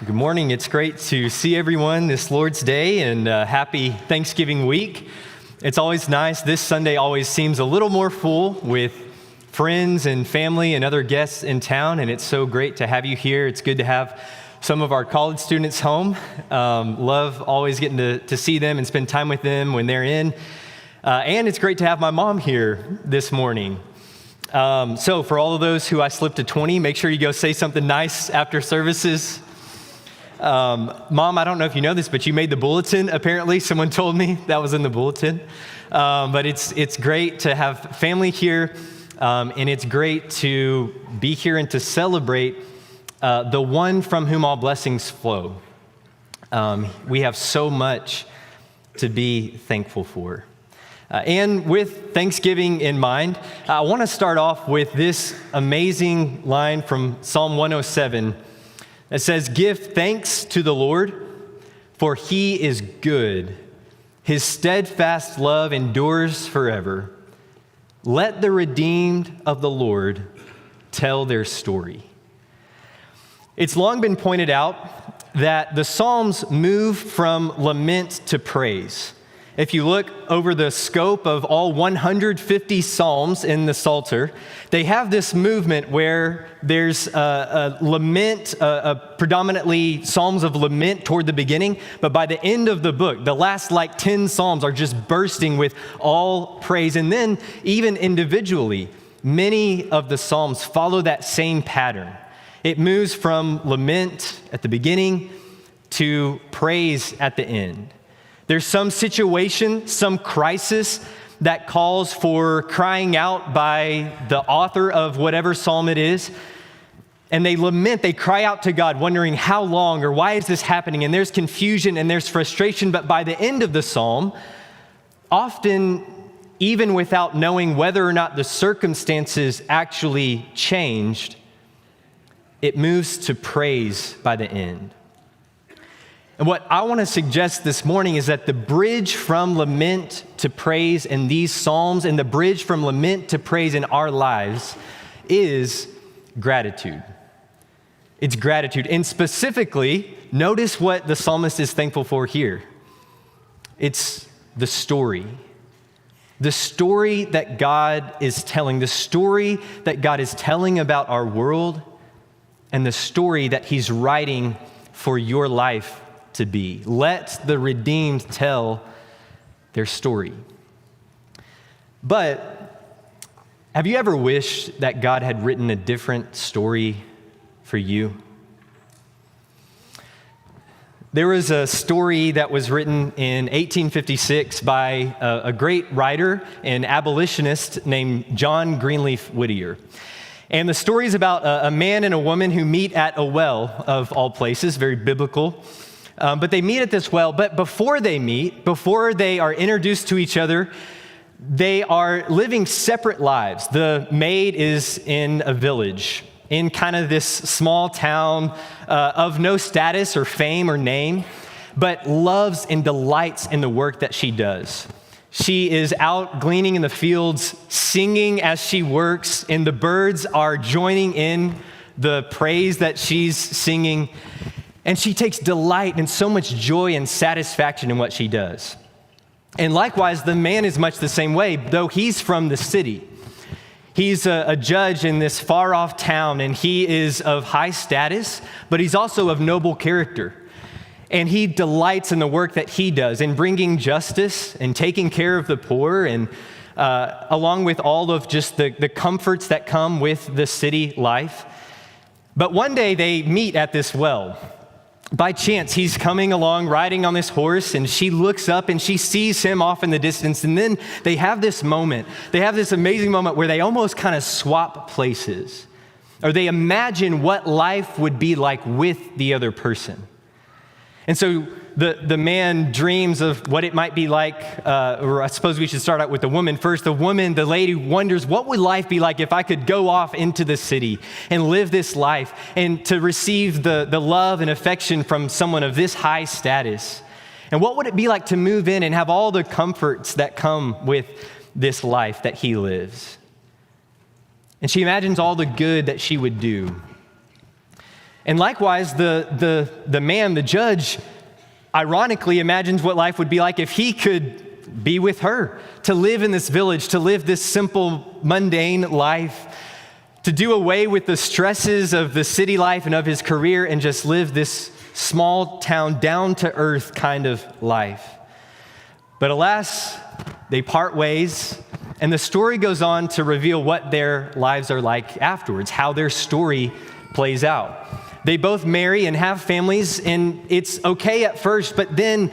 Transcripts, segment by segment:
Good morning. It's great to see everyone this Lord's Day and happy Thanksgiving week. It's always nice. This Sunday always seems a little more full with friends and family and other guests in town, and it's so great to have you here. It's good to have some of our college students home. Love always getting to see them and spend time with them when they're in. And it's great to have my mom here this morning. So for all of those who I slipped a 20, make sure you go say something nice after services. Mom, I don't know if you know this, but you made the bulletin, apparently. Someone told me that was in the bulletin. But it's great to have family here, and it's great to be here and to celebrate the one from whom all blessings flow. We have so much to be thankful for. And with Thanksgiving in mind, I want to start off with this amazing line from Psalm 107. It says, "Give thanks to the Lord, for he is good. His steadfast love endures forever. Let the redeemed of the Lord tell their story." It's long been pointed out that the Psalms move from lament to praise. If you look over the scope of all 150 Psalms in the Psalter, they have this movement where there's a lament, predominantly Psalms of lament toward the beginning, but by the end of the book, the last 10 Psalms are just bursting with all praise. And then even individually, many of the Psalms follow that same pattern. It moves from lament at the beginning to praise at the end. There's some situation, some crisis that calls for crying out by the author of whatever psalm it is. And they lament, they cry out to God, wondering how long or why is this happening? And there's confusion and there's frustration. But by the end of the psalm, often even without knowing whether or not the circumstances actually changed, it moves to praise by the end. And what I want to suggest this morning is that the bridge from lament to praise in these Psalms and the bridge from lament to praise in our lives is gratitude. It's gratitude. And specifically, notice what the psalmist is thankful for here. It's the story. The story that God is telling, the story that God is telling about our world, and the story that he's writing for your life to be. Let the redeemed tell their story. But have you ever wished that God had written a different story for you? There was a story that was written in 1856 by a great writer and abolitionist named John Greenleaf Whittier. And the story is about a man and a woman who meet at a well, of all places, very biblical. But they meet at this well, but before they meet, before they are introduced to each other, they are living separate lives. The maid is in a village, in kind of this small town of no status or fame or name, but loves and delights in the work that she does. She is out gleaning in the fields, singing as she works, and the birds are joining in the praise that she's singing. And she takes delight and so much joy and satisfaction in what she does. And likewise, the man is much the same way, though he's from the city. He's a judge in this far-off town, and he is of high status, but he's also of noble character. And he delights in the work that he does, in bringing justice and taking care of the poor, and along with all of just the comforts that come with the city life. But one day they meet at this well. By chance, he's coming along riding on this horse, and she looks up and she sees him off in the distance. And then they have this moment. They have this amazing moment where they almost kind of swap places, or they imagine what life would be like with the other person. And so the man dreams of what it might be like, or I suppose we should start out with the woman first. The woman, the lady, wonders, what would life be like if I could go off into the city and live this life and to receive the love and affection from someone of this high status? And what would it be like to move in and have all the comforts that come with this life that he lives? And she imagines all the good that she would do. And likewise, the man, the judge, ironically imagines what life would be like if he could be with her, to live in this village, to live this simple, mundane life, to do away with the stresses of the city life and of his career and just live this small town, down to earth kind of life. But alas, they part ways, and the story goes on to reveal what their lives are like afterwards, how their story plays out. They both marry and have families, and it's okay at first, but then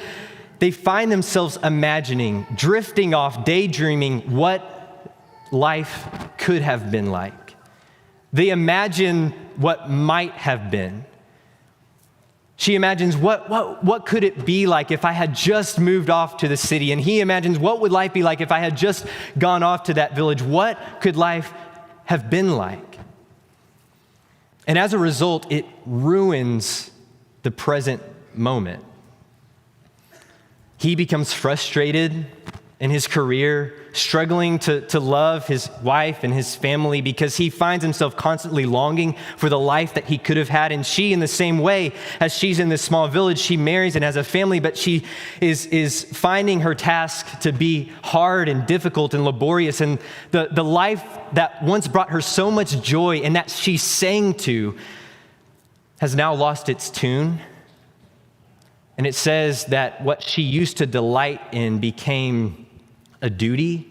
they find themselves imagining, drifting off, daydreaming what life could have been like. They imagine what might have been. She imagines what could it be like if I had just moved off to the city? And he imagines what would life be like if I had just gone off to that village? What could life have been like? And as a result, it ruins the present moment. He becomes frustrated in his career, struggling to love his wife and his family because he finds himself constantly longing for the life that he could have had. And she, in the same way, as she's in this small village, she marries and has a family, but she is finding her task to be hard and difficult and laborious. And the life that once brought her so much joy and that she sang to has now lost its tune. And it says that what she used to delight in became a duty,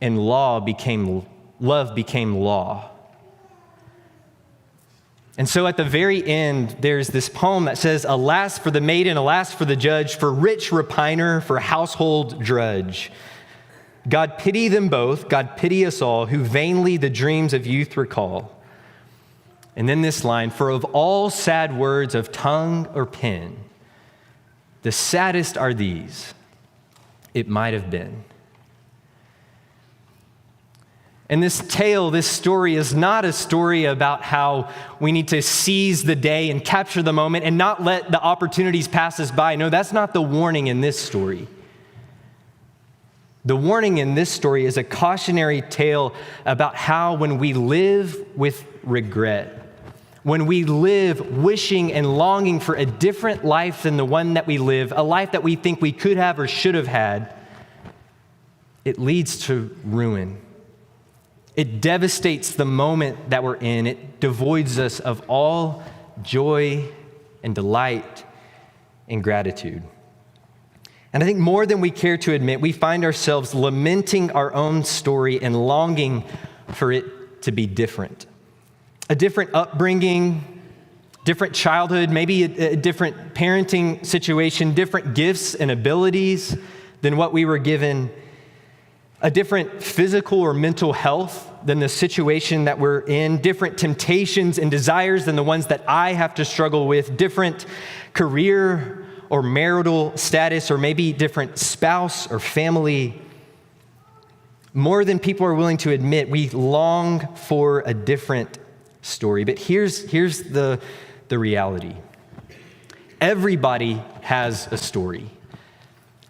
and love became law. And so at the very end, there's this poem that says, "Alas for the maiden, alas for the judge, for rich repiner, for household drudge. God pity them both, God pity us all, who vainly the dreams of youth recall." And then this line, "For of all sad words of tongue or pen, the saddest are these, it might have been." And this tale, this story is not a story about how we need to seize the day and capture the moment and not let the opportunities pass us by. No, that's not the warning in this story. The warning in this story is a cautionary tale about how when we live with regret, when we live wishing and longing for a different life than the one that we live, a life that we think we could have or should have had, it leads to ruin. It devastates the moment that we're in. It devoids us of all joy and delight and gratitude. And I think more than we care to admit, we find ourselves lamenting our own story and longing for it to be different. A different upbringing, different childhood, maybe a different parenting situation, different gifts and abilities than what we were given, a different physical or mental health than the situation that we're in, different temptations and desires than the ones that I have to struggle with, different career or marital status, or maybe different spouse or family. More than people are willing to admit, we long for a different story. But here's the reality. Everybody has a story.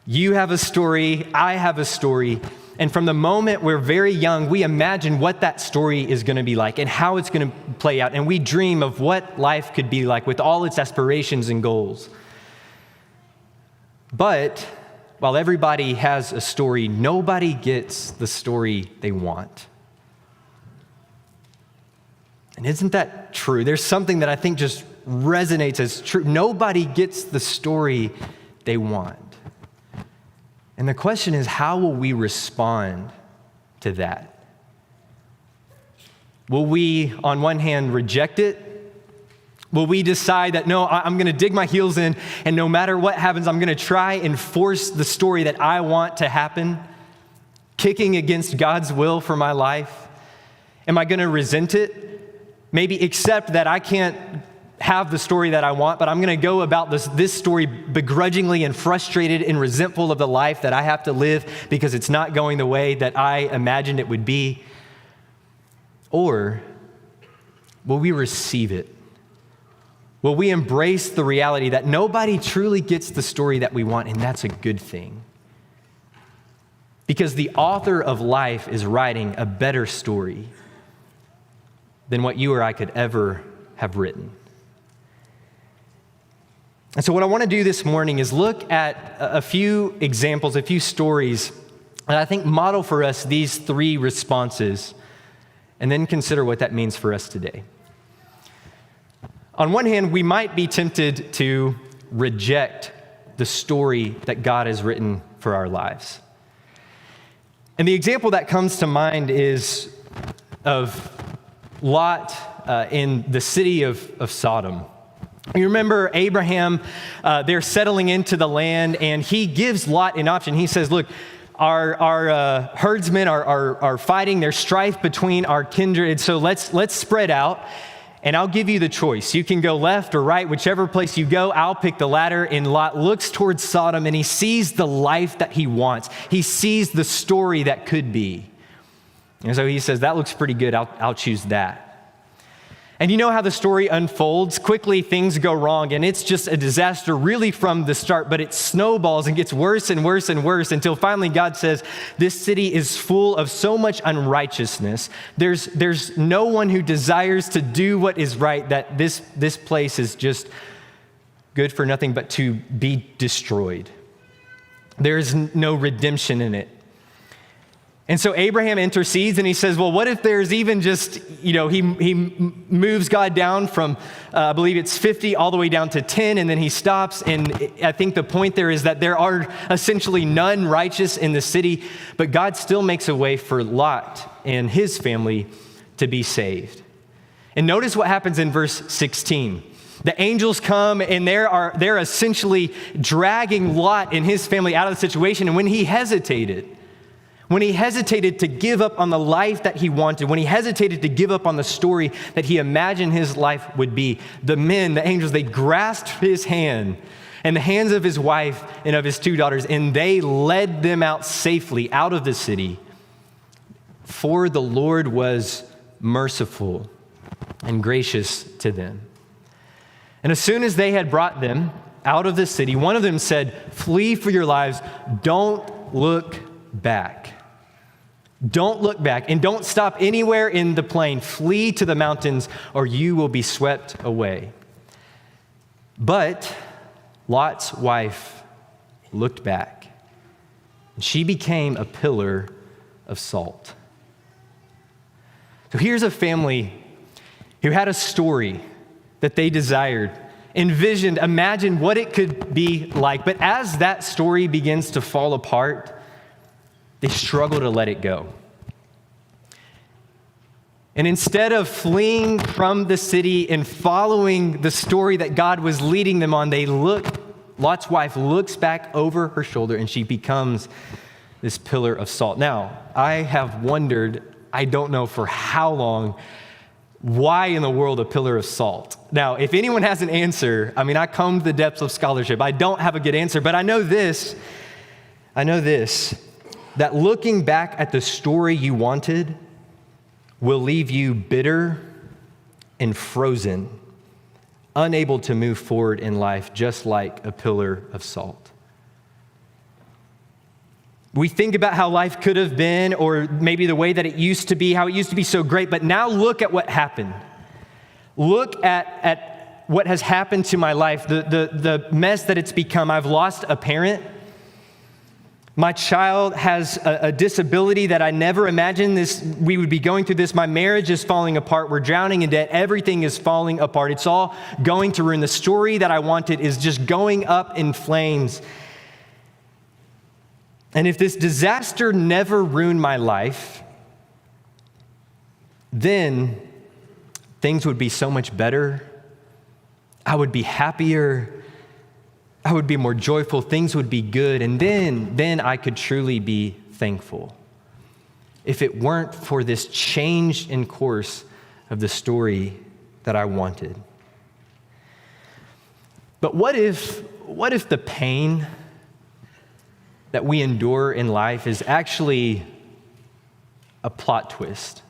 You have a story, I have a story, and from the moment we're very young, we imagine what that story is going to be like and how it's going to play out, and we dream of what life could be like with all its aspirations and goals. But while everybody has a story, nobody gets the story they want. And isn't that true? There's something that I think just resonates as true. Nobody gets the story they want. And the question is, how will we respond to that? Will we, on one hand, reject it? Will we decide that, no, I'm going to dig my heels in, and no matter what happens, I'm going to try and force the story that I want to happen, kicking against God's will for my life? Am I going to resent it? Maybe accept that I can't have the story that I want, but I'm going to go about this story begrudgingly and frustrated and resentful of the life that I have to live because it's not going the way that I imagined it would be? Or will we receive it? Will we embrace the reality that nobody truly gets the story that we want, and that's a good thing? Because the author of life is writing a better story than what you or I could ever have written. And so what I want to do this morning is look at a few examples, a few stories that I think model for us these three responses, and then consider what that means for us today. On one hand, we might be tempted to reject the story that God has written for our lives. And the example that comes to mind is of Lot in the city of Sodom. You remember Abraham, they're settling into the land, and he gives Lot an option. He says, look, our herdsmen are fighting. There's strife between our kindred, so let's spread out, and I'll give you the choice. You can go left or right, whichever place you go, I'll pick the latter. And Lot looks towards Sodom, and he sees the life that he wants. He sees the story that could be. And so he says, that looks pretty good, I'll choose that. And you know how the story unfolds. Quickly, things go wrong, and it's just a disaster really from the start, but it snowballs and gets worse and worse and worse until finally God says, this city is full of so much unrighteousness. There's no one who desires to do what is right, that this place is just good for nothing but to be destroyed. There's no redemption in it. And so Abraham intercedes and he says, well, what if there's even just, he moves God down from, I believe it's 50 all the way down to 10, and then he stops. And I think the point there is that there are essentially none righteous in the city, but God still makes a way for Lot and his family to be saved. And notice what happens in verse 16. The angels come and they're essentially dragging Lot and his family out of the situation. And when he hesitated to give up on the life that he wanted, when he hesitated to give up on the story that he imagined his life would be, the angels, they grasped his hand and the hands of his wife and of his two daughters, and they led them out safely out of the city. For the Lord was merciful and gracious to them. And as soon as they had brought them out of the city, one of them said, flee for your lives, don't look back. Don't look back, and don't stop anywhere in the plain. Flee to the mountains, or you will be swept away. But Lot's wife looked back, and she became a pillar of salt. So here's a family who had a story that they desired, envisioned, imagined what it could be like. But as that story begins to fall apart, they struggle to let it go. And instead of fleeing from the city and following the story that God was leading them on, Lot's wife looks back over her shoulder and she becomes this pillar of salt. Now, I have wondered, I don't know for how long, why in the world a pillar of salt? Now, if anyone has an answer, I combed the depths of scholarship. I don't have a good answer, but I know this, that looking back at the story you wanted will leave you bitter and frozen, unable to move forward in life, just like a pillar of salt. We think about how life could have been, or maybe the way that it used to be, how it used to be so great, but now look at what happened. Look at what has happened to my life, the mess that it's become. I've lost a parent. My child has a disability that I never imagined we would be going through this. My marriage is falling apart. We're drowning in debt. Everything is falling apart. It's all going to ruin. The story that I wanted is just going up in flames. And if this disaster never ruined my life, then things would be so much better. I would be happier. I would be more joyful, things would be good, and then I could truly be thankful. If it weren't for this change in course of the story that I wanted. But what if the pain that we endure in life is actually a plot twist?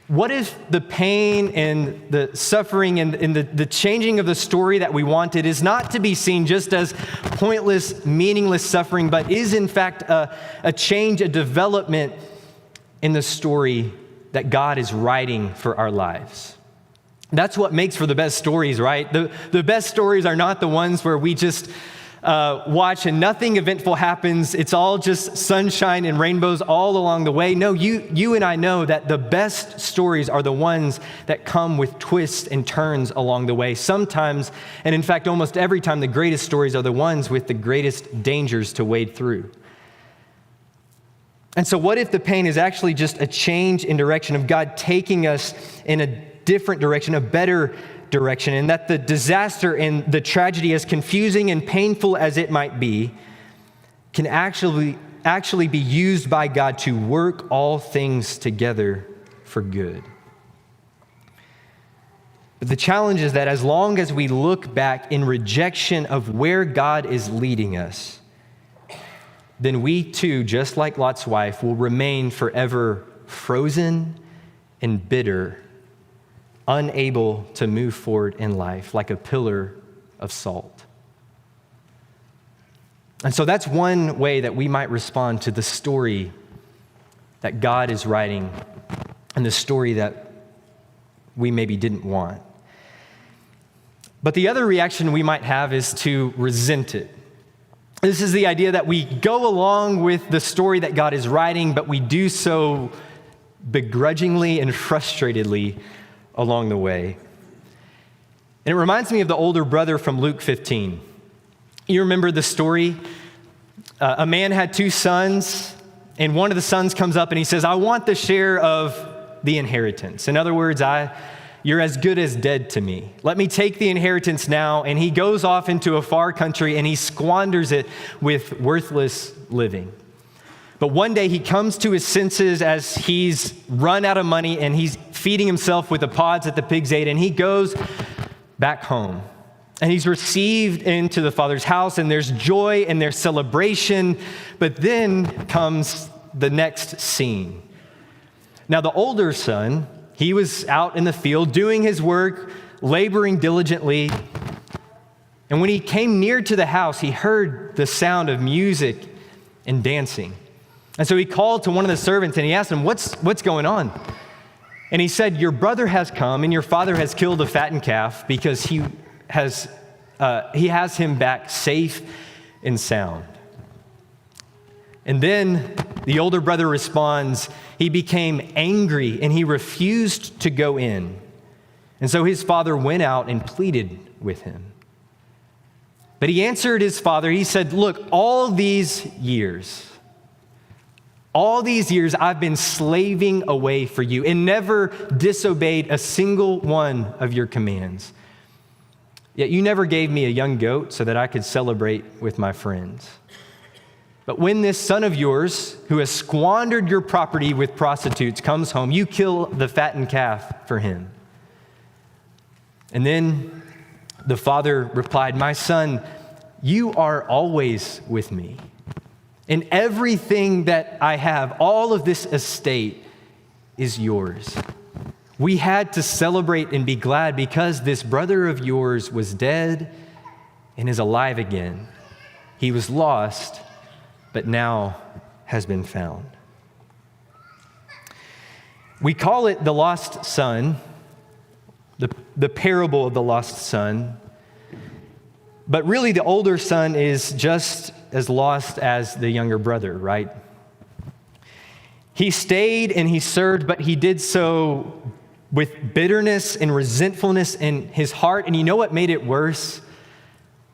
What if the pain and the suffering and the changing of the story that we wanted is not to be seen just as pointless, meaningless suffering, but is in fact a change, a development in the story that God is writing for our lives? That's what makes for the best stories, right? The best stories are not the ones where we just watch and nothing eventful happens. It's all just sunshine and rainbows all along the way. No, you and I know that the best stories are the ones that come with twists and turns along the way. Sometimes, and in fact, almost every time, the greatest stories are the ones with the greatest dangers to wade through. And so what if the pain is actually just a change in direction of God taking us in a different direction, a better direction, and that the disaster and the tragedy, as confusing and painful as it might be, can actually be used by God to work all things together for good. But the challenge is that as long as we look back in rejection of where God is leading us, then we too, just like Lot's wife, will remain forever frozen and bitter, unable to move forward in life like a pillar of salt. And so that's one way that we might respond to the story that God is writing and the story that we maybe didn't want. But the other reaction we might have is to resent it. This is the idea that we go along with the story that God is writing, but we do so begrudgingly and frustratedly along the way. And it reminds me of the older brother from Luke 15. You remember the story? A man had 2 sons, and one of the sons comes up and he says, I want the share of the inheritance. In other words, you're as good as dead to me. Let me take the inheritance now. And he goes off into a far country and he squanders it with worthless living. But one day he comes to his senses as he's run out of money and he's feeding himself with the pods that the pigs ate, and he goes back home. And he's received into the Father's house, and there's joy and there's celebration. But then comes the next scene. Now the older son, he was out in the field doing his work, laboring diligently. And when he came near to the house, he heard the sound of music and dancing. And so he called to one of the servants and he asked him, what's going on? And he said, your brother has come and your father has killed a fattened calf because he has him back safe and sound. And then the older brother responds, he became angry and he refused to go in. And so his father went out and pleaded with him. But he answered his father, he said, look, all these years I've been slaving away for you and never disobeyed a single one of your commands. Yet you never gave me a young goat so that I could celebrate with my friends. But when this son of yours, who has squandered your property with prostitutes, comes home, you kill the fattened calf for him. And then the father replied, my son, you are always with me. And everything that I have, all of this estate is yours. We had to celebrate and be glad because this brother of yours was dead and is alive again. He was lost, but now has been found. We call it the lost son, the parable of the lost son. But really, the older son is just as lost as the younger brother, right? He stayed and he served, but he did so with bitterness and resentfulness in his heart. And you know what made it worse?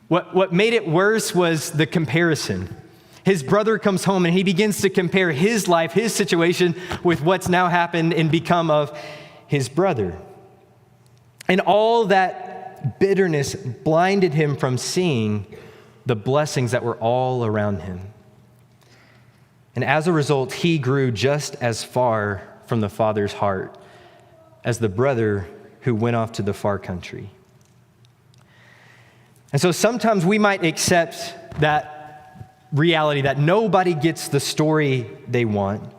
What made it worse was the comparison. His brother comes home and he begins to compare his life, his situation, with what's now happened and become of his brother. And all that bitterness blinded him from seeing the blessings that were all around him. And as a result, he grew just as far from the Father's heart as the brother who went off to the far country. And so sometimes we might accept that reality that nobody gets the story they want,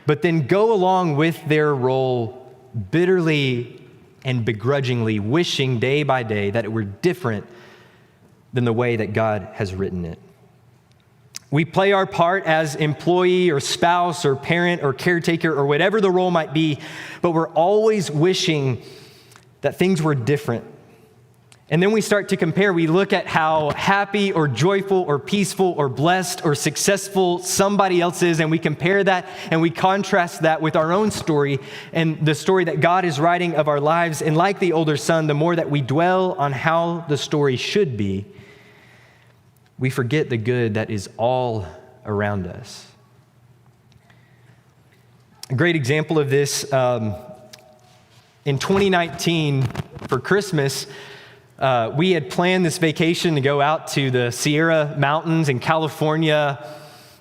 but then go along with their role bitterly and begrudgingly, wishing day by day that it were different than the way that God has written it. We play our part as employee or spouse or parent or caretaker or whatever the role might be, but we're always wishing that things were different. And then we start to compare. We look at how happy or joyful or peaceful or blessed or successful somebody else is, and we compare that and we contrast that with our own story and the story that God is writing of our lives. And like the older son, the more that we dwell on how the story should be, we forget the good that is all around us. A great example of this, in 2019 for Christmas, we had planned this vacation to go out to the Sierra Mountains in California,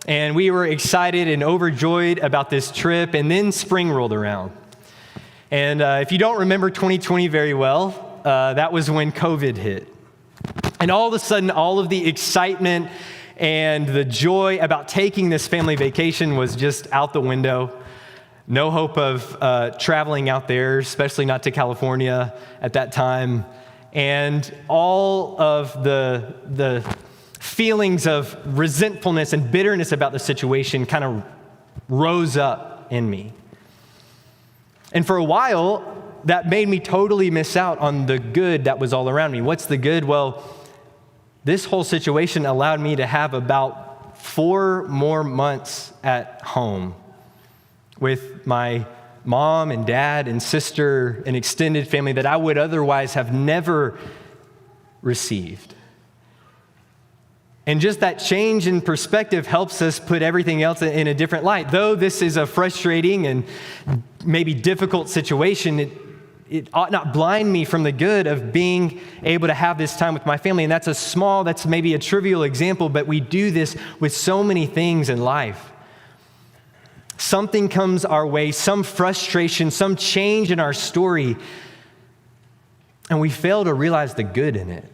and we were excited and overjoyed about this trip, and then spring rolled around. And if you don't remember 2020 very well, that was when COVID hit. And all of a sudden, all of the excitement and the joy about taking this family vacation was just out the window. No hope of traveling out there, especially not to California at that time. And all of the feelings of resentfulness and bitterness about the situation kind of rose up in me. And for a while, that made me totally miss out on the good that was all around me. What's the good? Well, this whole situation allowed me to have about 4 more months at home with my mom and dad and sister and extended family that I would otherwise have never received. And just that change in perspective helps us put everything else in a different light. Though this is a frustrating and maybe difficult situation, it ought not blind me from the good of being able to have this time with my family. And that's maybe a trivial example, but we do this with so many things in life. Something comes our way, some frustration, some change in our story, and we fail to realize the good in it,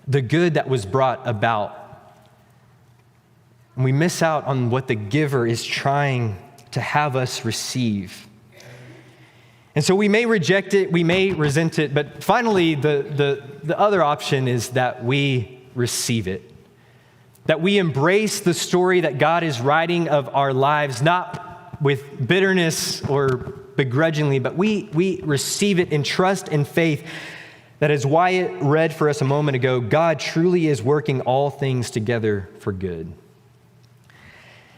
the good that was brought about. And we miss out on what the giver is trying to have us receive. And so we may reject it, we may resent it, but finally the other option is that we receive it. That we embrace the story that God is writing of our lives, not with bitterness or begrudgingly, but we receive it in trust and faith that, as Wyatt read for us a moment ago, God truly is working all things together for good.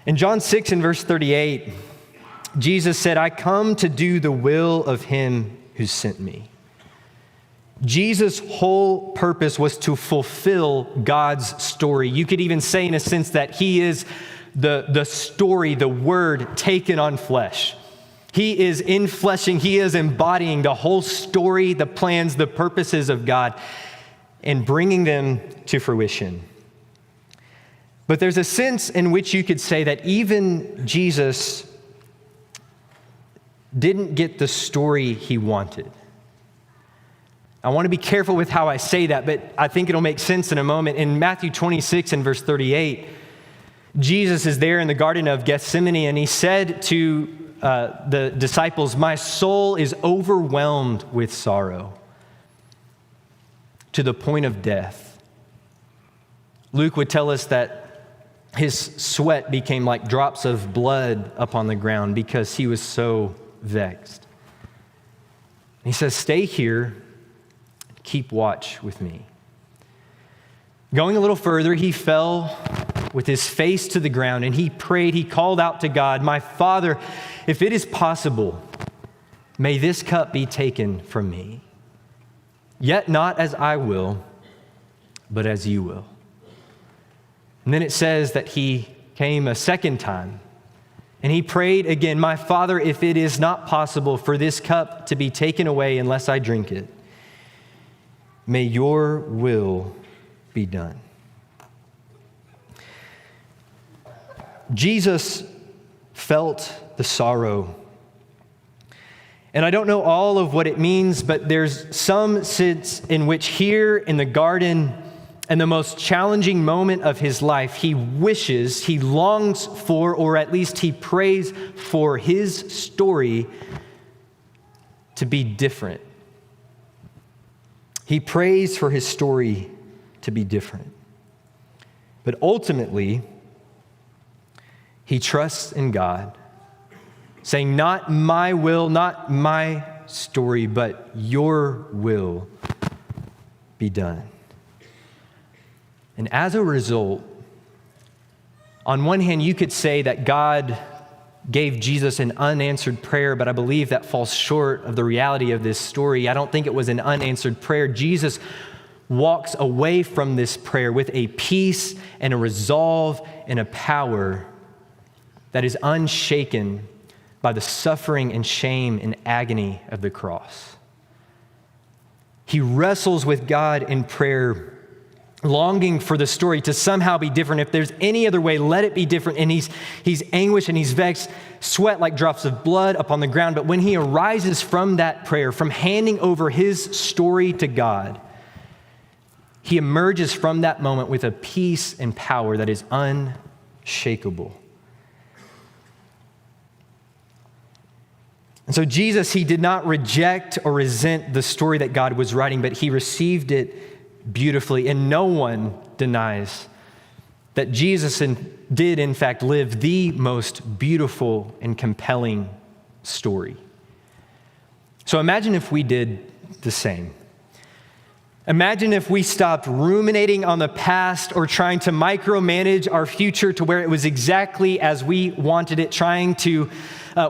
In John 6 and verse 38, Jesus said, "I come to do the will of him who sent me." Jesus' whole purpose was to fulfill God's story. You could even say, in a sense, that he is the story, the word taken on flesh. He is infleshing, he is embodying the whole story, the plans, the purposes of God, and bringing them to fruition. But there's a sense in which you could say that even Jesus didn't get the story he wanted. I want to be careful with how I say that, but I think it'll make sense in a moment. In Matthew 26 and verse 38, Jesus is there in the Garden of Gethsemane, and he said to the disciples, "My soul is overwhelmed with sorrow to the point of death." Luke would tell us that his sweat became like drops of blood upon the ground because he was so vexed. He says, "Stay here. Keep watch with me." Going a little further, he fell with his face to the ground and he prayed, he called out to God, "My Father, if it is possible, may this cup be taken from me. Yet not as I will, but as you will." And then it says that he came a second time and he prayed again, "My Father, if it is not possible for this cup to be taken away unless I drink it, may your will be done." Jesus felt the sorrow. And I don't know all of what it means, but there's some sense in which here in the garden, in the most challenging moment of his life, he wishes, he longs for, or at least he prays for his story to be different. He prays for his story to be different. But ultimately, he trusts in God, saying, "Not my will, not my story, but your will be done. And as a result, on one hand, you could say that God gave Jesus an unanswered prayer, but I believe that falls short of the reality of this story. I don't think it was an unanswered prayer. Jesus walks away from this prayer with a peace and a resolve and a power that is unshaken by the suffering and shame and agony of the cross. He wrestles with God in prayer, longing for the story to somehow be different. If there's any other way, let it be different. And he's anguished and he's vexed, sweat like drops of blood upon the ground. But when he arises from that prayer, from handing over his story to God, he emerges from that moment with a peace and power that is unshakable. And so Jesus, he did not reject or resent the story that God was writing, but he received it beautifully. And no one denies that Jesus did, in fact, live the most beautiful and compelling story. So imagine if we did the same. Imagine if we stopped ruminating on the past or trying to micromanage our future to where it was exactly as we wanted it, trying to,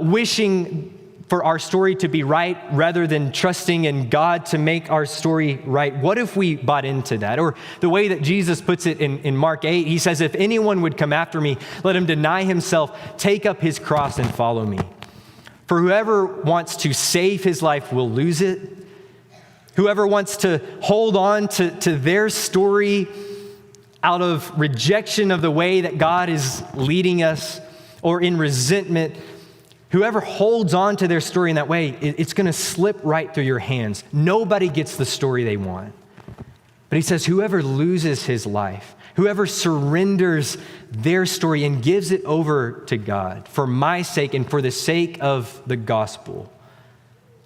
wishing for our story to be right rather than trusting in God to make our story right. What if we bought into that? Or the way that Jesus puts it in Mark 8, he says, if anyone would come after me, let him deny himself, take up his cross and follow me. For whoever wants to save his life will lose it. Whoever wants to hold on to their story out of rejection of the way that God is leading us or in resentment, whoever holds on to their story in that way, it's going to slip right through your hands. Nobody gets the story they want. But he says, whoever loses his life, whoever surrenders their story and gives it over to God for my sake and for the sake of the gospel,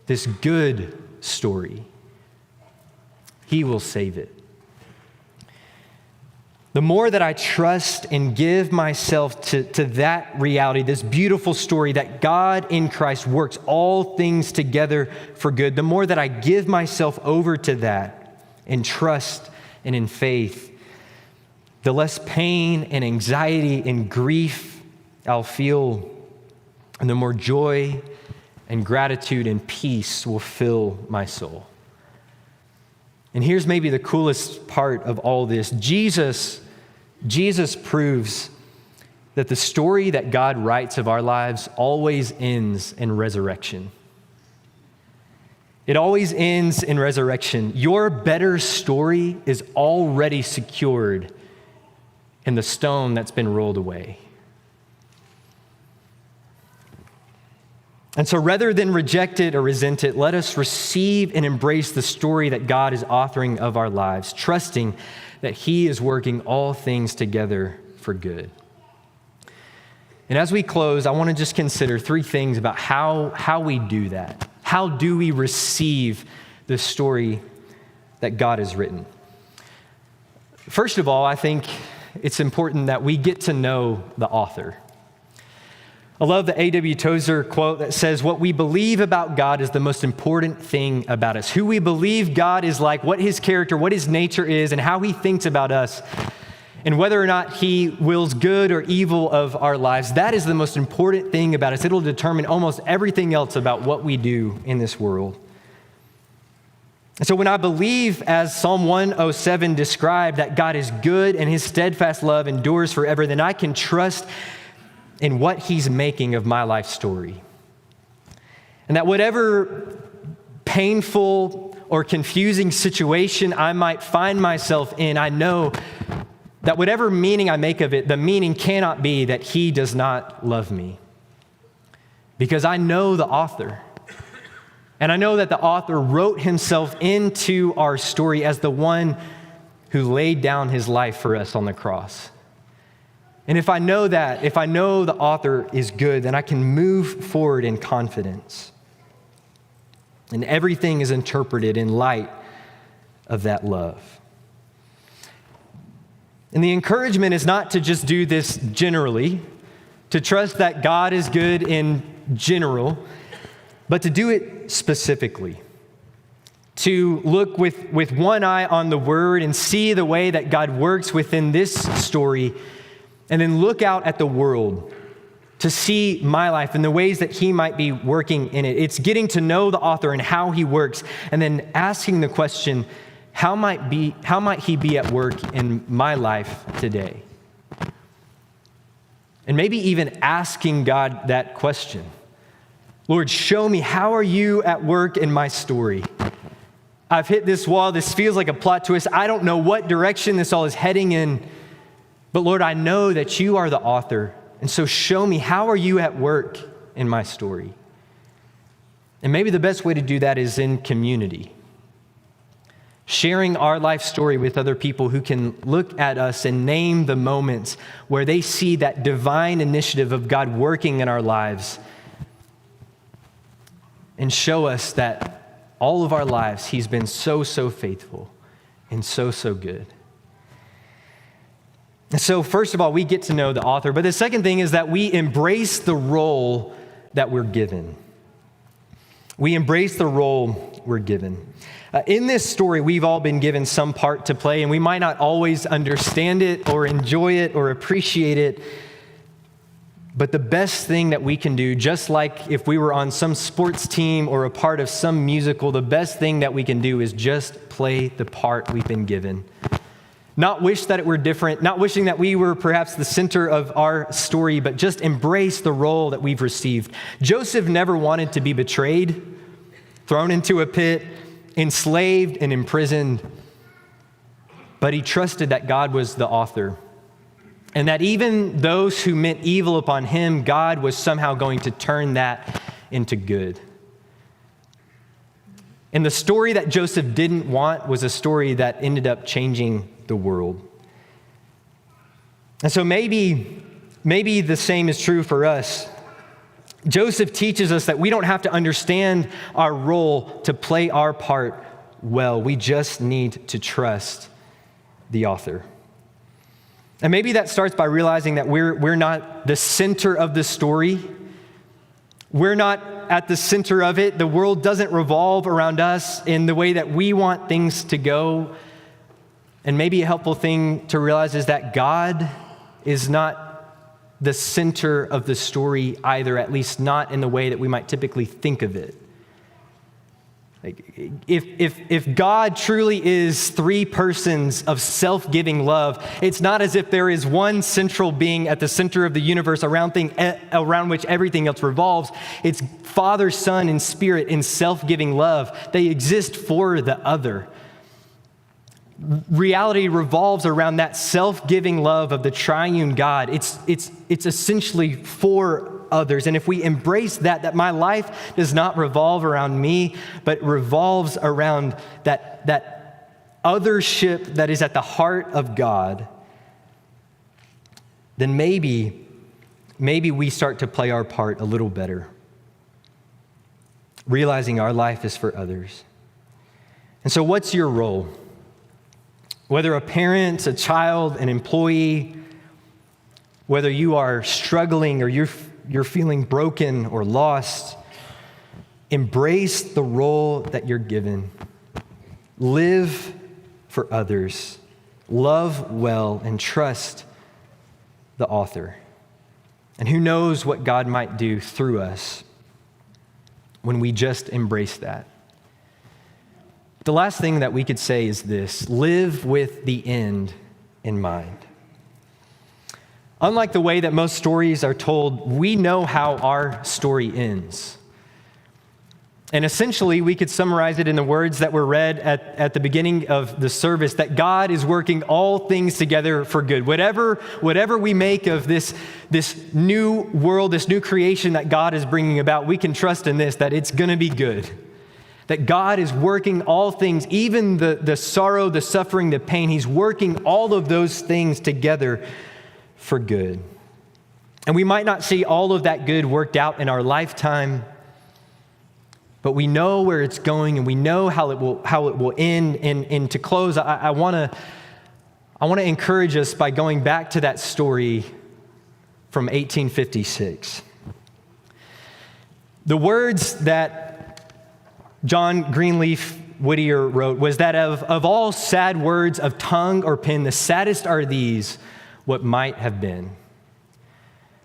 this good story, he will save it. The more that I trust and give myself to that reality, this beautiful story that God in Christ works all things together for good, the more that I give myself over to that in trust and in faith, the less pain and anxiety and grief I'll feel, and the more joy and gratitude and peace will fill my soul. And here's maybe the coolest part of all this. Jesus proves that the story that God writes of our lives always ends in resurrection. It always ends in resurrection. Your better story is already secured in the stone that's been rolled away. And so rather than reject it or resent it, let us receive and embrace the story that God is authoring of our lives, trusting that he is working all things together for good. And as we close, I want to just consider three things about how we do that. How do we receive the story that God has written? First of all, I think it's important that we get to know the author. I love the A.W. Tozer quote that says, what we believe about God is the most important thing about us. Who we believe God is like, what his character, what his nature is, and how he thinks about us, and whether or not he wills good or evil of our lives, that is the most important thing about us. It'll determine almost everything else about what we do in this world. And so when I believe, as Psalm 107 described, that God is good and his steadfast love endures forever, then I can trust in what he's making of my life story. And that whatever painful or confusing situation I might find myself in, I know that whatever meaning I make of it, the meaning cannot be that he does not love me. Because I know the author. And I know that the author wrote himself into our story as the one who laid down his life for us on the cross. And if I know that, if I know the author is good, then I can move forward in confidence. And everything is interpreted in light of that love. And the encouragement is not to just do this generally, to trust that God is good in general, but to do it specifically. To look with one eye on the Word and see the way that God works within this story, and then look out at the world to see my life and the ways that He might be working in it. It's getting to know the author and how he works, and then asking the question, how might He be at work in my life today? And maybe even asking God that question. Lord, show me, how are you at work in my story? I've hit this wall. This feels like a plot twist. I don't know what direction this all is heading in. But Lord, I know that you are the author. And so show me, how are you at work in my story? And maybe the best way to do that is in community. Sharing our life story with other people who can look at us and name the moments where they see that divine initiative of God working in our lives and show us that all of our lives, He's been so faithful and so good. And so first of all, we get to know the author. But the second thing is that we embrace the role that we're given. We embrace the role we're given. In this story, we've all been given some part to play, and we might not always understand it or enjoy it or appreciate it. But the best thing that we can do, just like if we were on some sports team or a part of some musical, the best thing that we can do is just play the part we've been given. Not wish that it were different, not wishing that we were perhaps the center of our story, but just embrace the role that we've received. Joseph never wanted to be betrayed, thrown into a pit, enslaved and imprisoned, but he trusted that God was the author. And that even those who meant evil upon him, God was somehow going to turn that into good. And the story that Joseph didn't want was a story that ended up changing the world. And so maybe the same is true for us. Joseph teaches us that we don't have to understand our role to play our part well. We just need to trust the author. And maybe that starts by realizing that we're not the center of the story. We're not at the center of it. The world doesn't revolve around us in the way that we want things to go. And maybe a helpful thing to realize is that God is not the center of the story either, at least not in the way that we might typically think of it. Like, if God truly is three persons of self-giving love, it's not as if there is one central being at the center of the universe around which everything else revolves. It's Father, Son, and Spirit in self-giving love. They exist for the other. Reality revolves around that self-giving love of the triune God. It's essentially for others. And if we embrace that my life does not revolve around me, but revolves around that othership that is at the heart of God, then maybe we start to play our part a little better, realizing our life is for others. And so what's your role? Whether a parent, a child, an employee, whether you are struggling or you're feeling broken or lost, embrace the role that you're given. Live for others. Love well and trust the author. And who knows what God might do through us when we just embrace that. The last thing that we could say is this: live with the end in mind. Unlike the way that most stories are told, we know how our story ends. And essentially, we could summarize it in the words that were read at the beginning of the service, that God is working all things together for good. Whatever we make of this new world, this new creation that God is bringing about, we can trust in this, that it's going to be good. That God is working all things, even the sorrow, the suffering, the pain. He's working all of those things together for good. And we might not see all of that good worked out in our lifetime, but we know where it's going and we know how it will end. And to close, I want to encourage us by going back to that story from 1856. The words that John Greenleaf Whittier wrote was that of all sad words of tongue or pen, the saddest are these, what might have been.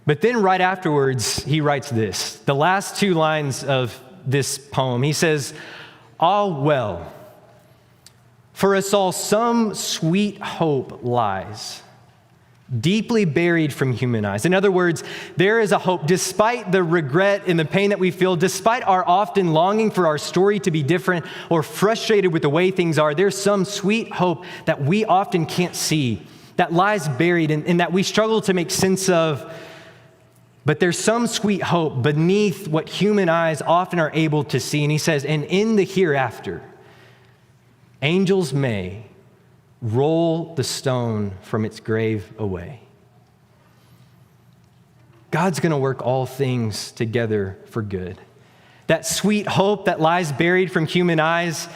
But then right afterwards, he writes this, the last two lines of this poem. He says, "All well, for us all some sweet hope lies, deeply buried from human eyes." In other words, there is a hope despite the regret and the pain that we feel, despite our often longing for our story to be different or frustrated with the way things are. There's some sweet hope that we often can't see, that lies buried and that we struggle to make sense of. But there's some sweet hope beneath what human eyes often are able to see. And he says, and in the hereafter, angels may roll the stone from its grave away. God's going to work all things together for good. That sweet hope that lies buried from human eyes,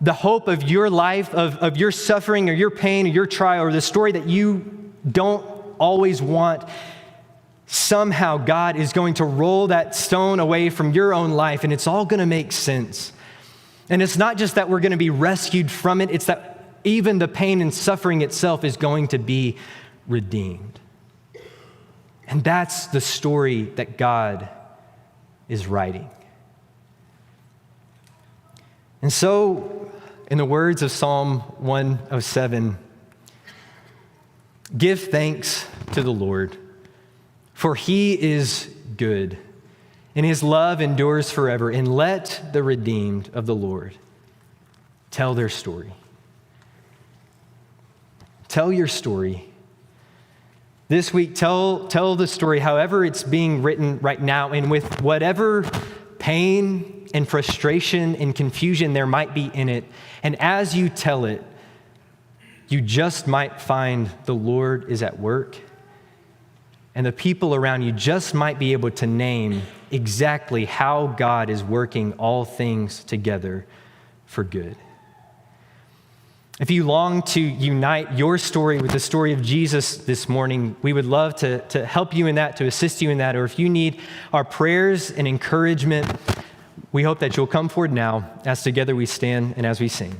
the hope of your life, of your suffering or your pain or your trial or the story that you don't always want, somehow God is going to roll that stone away from your own life, and it's all going to make sense. And it's not just that we're going to be rescued from it, it's that even the pain and suffering itself is going to be redeemed. And that's the story that God is writing. And so, in the words of Psalm 107, give thanks to the Lord, for he is good, and his love endures forever. And let the redeemed of the Lord tell their story. Tell your story. This week, tell the story however it's being written right now, and with whatever pain and frustration and confusion there might be in it. And as you tell it, you just might find the Lord is at work, and the people around you just might be able to name exactly how God is working all things together for good. If you long to unite your story with the story of Jesus this morning, we would love to help you in that, to assist you in that. Or if you need our prayers and encouragement, we hope that you'll come forward now as together we stand and as we sing.